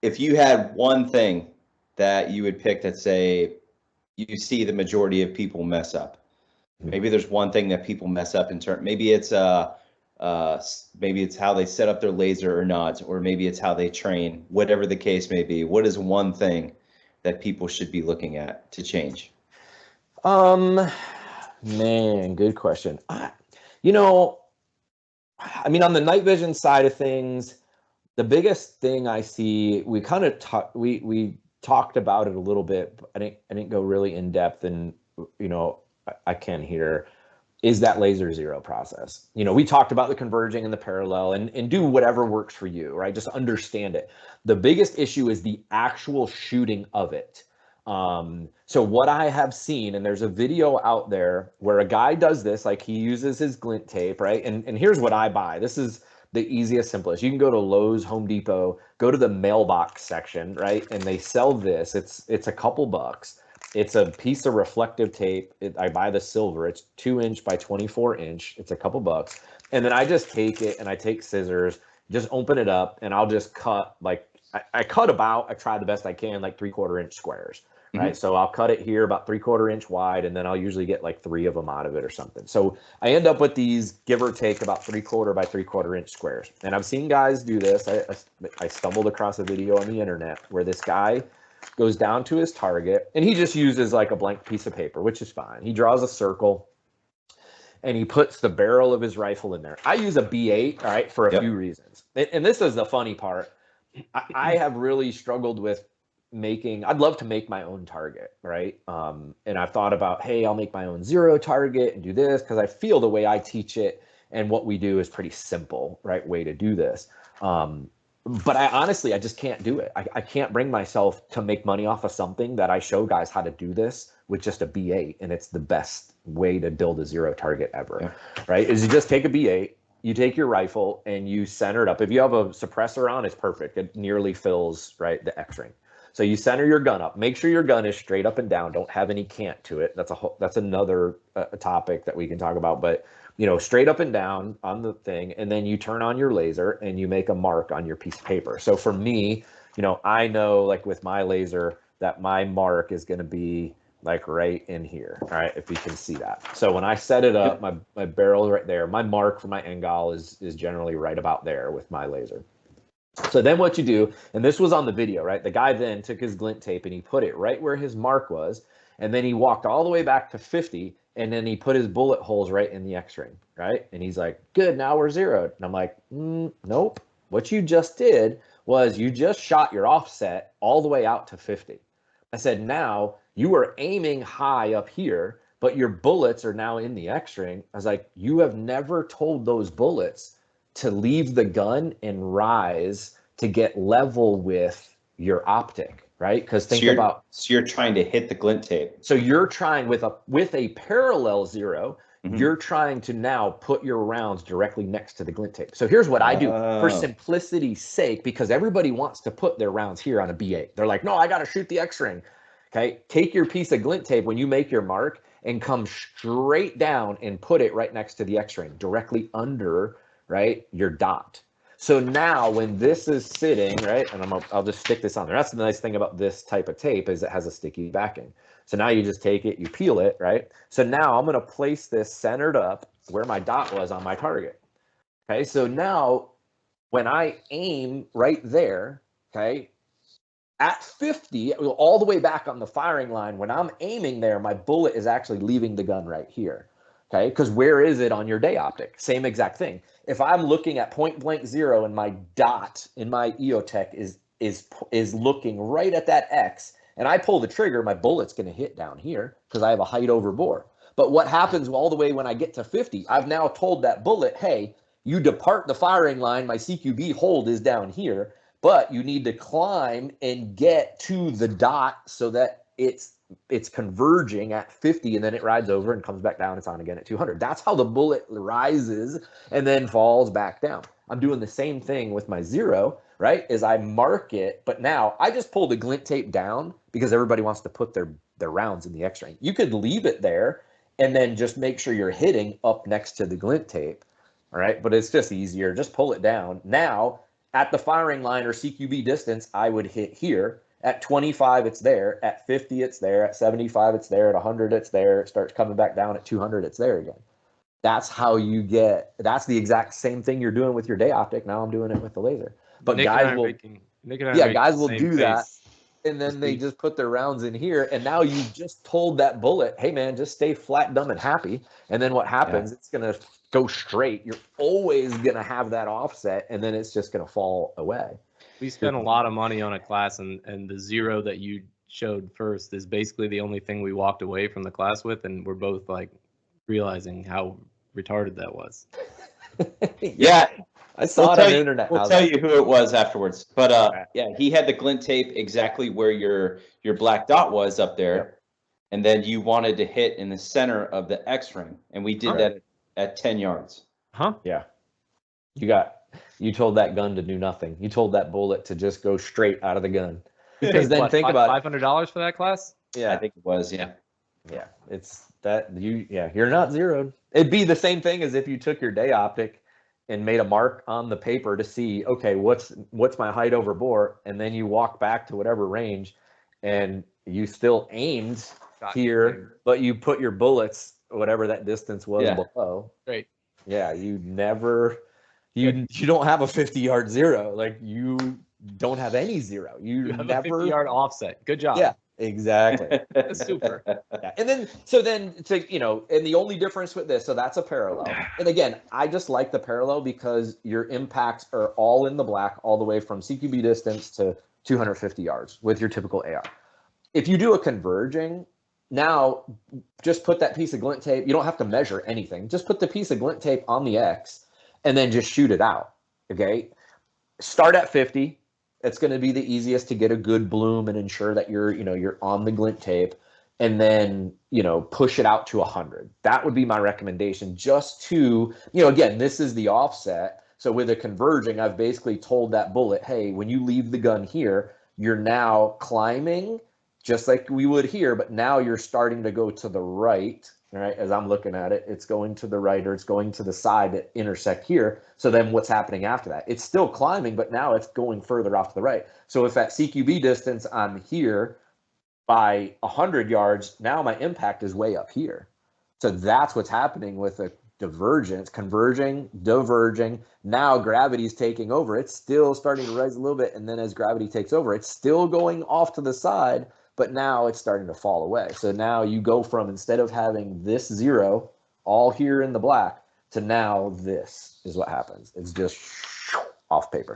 if you had one thing that you would pick that say you see the majority of people mess up, maybe there's one thing that people mess up in turn. Maybe it's how they set up their laser or not, or maybe it's how they train. Whatever the case may be, what is one thing that people should be looking at to change? Man, good question. I mean, on the night vision side of things, the biggest thing I see, we kind of we talked about it a little bit. But I didn't go really in depth, and I can here, is that laser zero process. We talked about the converging and the parallel, and do whatever works for you, right? Just understand it. The biggest issue is the actual shooting of it. So what I have seen, and there's a video out there where a guy does this, like he uses his glint tape, right? And here's what I buy. This is the easiest, simplest. You can go to Lowe's, Home Depot, go to the mailbox section, right? And they sell this. It's a couple bucks. It's a piece of reflective tape. I buy the silver. It's 2-inch by 24-inch. It's a couple bucks. And then I just take it and I take scissors, just open it up, and I'll just cut, like, I cut about, I try the best I can, like 3/4 inch squares. Right. So I'll cut it here about 3/4 inch wide, and then I'll usually get like 3 of them out of it or something. So I end up with these, give or take, about 3/4 by 3/4 inch squares. And I've seen guys do this. I stumbled across a video on the internet where this guy goes down to his target and he just uses like a blank piece of paper, which is fine. He draws a circle and he puts the barrel of his rifle in there. I use a B8, all right, for a few reasons. And this is the funny part. I have really struggled with I'd love to make my own target, right? And I've thought about, hey, I'll make my own zero target and do this, because I feel the way I teach it and what we do is pretty simple, right, way to do this. But I just can't do it. I can't bring myself to make money off of something that I show guys how to do this with just a B8, and it's the best way to build a zero target ever, right? Is you just take a B8, you take your rifle and you center it up. If you have a suppressor on, it's perfect. It nearly fills, right, the X-ring. So you center your gun up. Make sure your gun is straight up and down. Don't have any cant to it. That's another topic that we can talk about. But straight up and down on the thing, and then you turn on your laser and you make a mark on your piece of paper. So for me, I know, like with my laser, that my mark is going to be like right in here. All right, if you can see that. So when I set it up, my barrel right there. My mark for my end goal is generally right about there with my laser. So then what you do, and this was on the video, right? The guy then took his glint tape and he put it right where his mark was. And then he walked all the way back to 50. And then he put his bullet holes right in the X-ring, right? And he's like, good, now we're zeroed. And I'm like, nope. What you just did was you just shot your offset all the way out to 50. I said, now you were aiming high up here, but your bullets are now in the X-ring. I was like, you have never told those bullets to leave the gun and rise to get level with your optic, right? Because so you're trying to hit the glint tape. So you're trying with a parallel zero, you're trying to now put your rounds directly next to the glint tape. So here's what I do for simplicity's sake, because everybody wants to put their rounds here on a B8. They're like, no, I got to shoot the X-ring. Okay, take your piece of glint tape when you make your mark and come straight down and put it right next to the X-ring, directly under, right, your dot. So now when this is sitting, right, and I'll just stick this on there. That's the nice thing about this type of tape, is it has a sticky backing. So now you just take it, you peel it, right? So now I'm going to place this centered up where my dot was on my target. Okay, so now when I aim right there, okay, at 50, all the way back on the firing line, when I'm aiming there, my bullet is actually leaving the gun right here. Okay, because where is it on your day optic? Same exact thing. If I'm looking at point blank zero and my dot in my EOTech is looking right at that X, and I pull the trigger, my bullet's going to hit down here because I have a height over bore. But what happens all the way when I get to 50? I've now told that bullet, hey, you depart the firing line, my CQB hold is down here, but you need to climb and get to the dot so that it's converging at 50, and then it rides over and comes back down. It's on again at 200. That's how the bullet rises and then falls back down. I'm doing the same thing with my zero, right? Is I mark it, but now I just pull the glint tape down because everybody wants to put their rounds in the X-ring. You could leave it there and then just make sure you're hitting up next to the glint tape, all right? But it's just easier. Just pull it down. Now, at the firing line or CQB distance, I would hit here. At 25, it's there. At 50, it's there. At 75, it's there. At 100, it's there. It starts coming back down. At 200, it's there again. That's how you get, that's the exact same thing you're doing with your day optic. Now I'm doing it with the laser. But guys will, guys will do that. And then they just put their rounds in here. And now you just told that bullet, hey man, just stay flat, dumb, and happy. And then what happens, it's going to go straight. You're always going to have that offset, and then it's just going to fall away. We spent a lot of money on a class, and the zero that you showed first is basically the only thing we walked away from the class with, and we're both like realizing how retarded that was. Yeah, I saw it on the internet. We'll tell you who it was afterwards. But yeah, he had the glint tape exactly where your black dot was up there. Yep. And then you wanted to hit in the center of the X ring. And we did that at 10 yards. Huh? Yeah. You told that gun to do nothing. You told that bullet to just go straight out of the gun. Because then think about $500 for that class? Yeah. I think it was, yeah. Yeah. It's that you're not zeroed. It'd be the same thing as if you took your day optic and made a mark on the paper to see, okay, what's my height over bore, and then you walk back to whatever range, and you still aimed here, but you put your bullets whatever that distance was below. Great. Yeah, you don't have a 50-yard zero. Like you don't have any zero. You have never a 50-yard offset. Good job. Yeah. Exactly. Super. Yeah. And then and the only difference with this, so that's a parallel. And again, I just like the parallel because your impacts are all in the black, all the way from CQB distance to 250 yards with your typical AR. If you do a converging, now just put that piece of glint tape. You don't have to measure anything. Just put the piece of glint tape on the X and then just shoot it out. Okay. Start at 50. It's going to be the easiest to get a good bloom and ensure that you're on the glint tape, and then, push it out to 100. That would be my recommendation, just to, again, this is the offset. So with a converging, I've basically told that bullet, hey, when you leave the gun here, you're now climbing just like we would here, but now you're starting to go to the right. All right, as I'm looking at it, it's going to the right, or it's going to the side that intersect here. So then what's happening after that? It's still climbing, but now it's going further off to the right. So if at CQB distance I'm here by 100 yards, now my impact is way up here. So that's what's happening with a divergence, converging, diverging. Now gravity's taking over. It's still starting to rise a little bit, and then as gravity takes over, it's still going off to the side, but now it's starting to fall away. So now you go from, instead of having this zero all here in the black, to now this is what happens. It's just off paper.